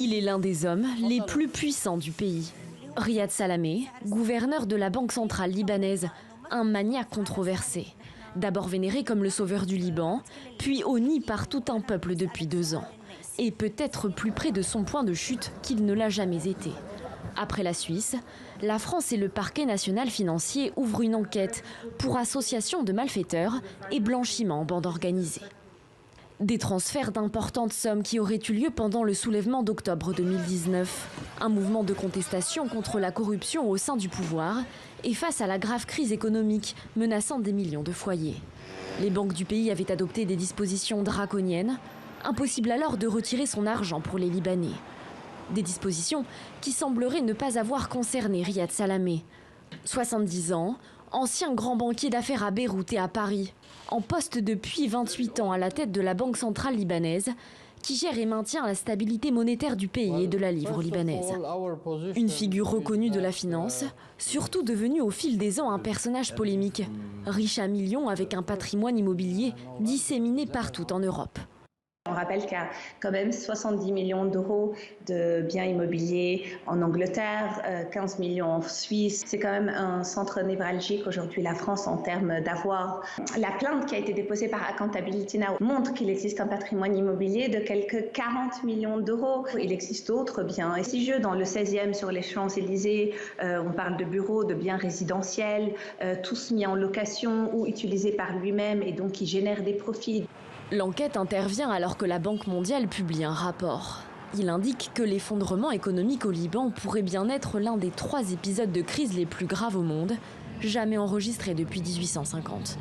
Il est l'un des hommes les plus puissants du pays. Riyad Salamé, gouverneur de la Banque centrale libanaise, un maniaque controversé. D'abord vénéré comme le sauveur du Liban, puis honni par tout un peuple depuis 2 ans. Et peut-être plus près de son point de chute qu'il ne l'a jamais été. Après la Suisse, la France et le parquet national financier ouvrent une enquête pour association de malfaiteurs et blanchiment en bande organisée. Des transferts d'importantes sommes qui auraient eu lieu pendant le soulèvement d'octobre 2019. Un mouvement de contestation contre la corruption au sein du pouvoir et face à la grave crise économique menaçant des millions de foyers. Les banques du pays avaient adopté des dispositions draconiennes. Impossible alors de retirer son argent pour les Libanais. Des dispositions qui sembleraient ne pas avoir concerné Riyad Salamé. 70 ans, ancien grand banquier d'affaires à Beyrouth et à Paris, en poste depuis 28 ans à la tête de la Banque centrale libanaise, qui gère et maintient la stabilité monétaire du pays et de la livre libanaise. Une figure reconnue de la finance, surtout devenue au fil des ans un personnage polémique, riche à millions avec un patrimoine immobilier disséminé partout en Europe. On rappelle qu'il y a quand même 70 millions d'euros de biens immobiliers en Angleterre, 15 millions en Suisse. C'est quand même un centre névralgique aujourd'hui, la France, en termes d'avoir. La plainte qui a été déposée par Accountability Now montre qu'il existe un patrimoine immobilier de quelques 40 millions d'euros. Il existe d'autres biens prestigieux dans le 16e sur les Champs-Élysées. On parle de bureaux, de biens résidentiels, tous mis en location ou utilisés par lui-même et donc qui génèrent des profits. L'enquête intervient alors que la Banque mondiale publie un rapport. Il indique que l'effondrement économique au Liban pourrait bien être l'un des 3 épisodes de crise les plus graves au monde, jamais enregistrés depuis 1850.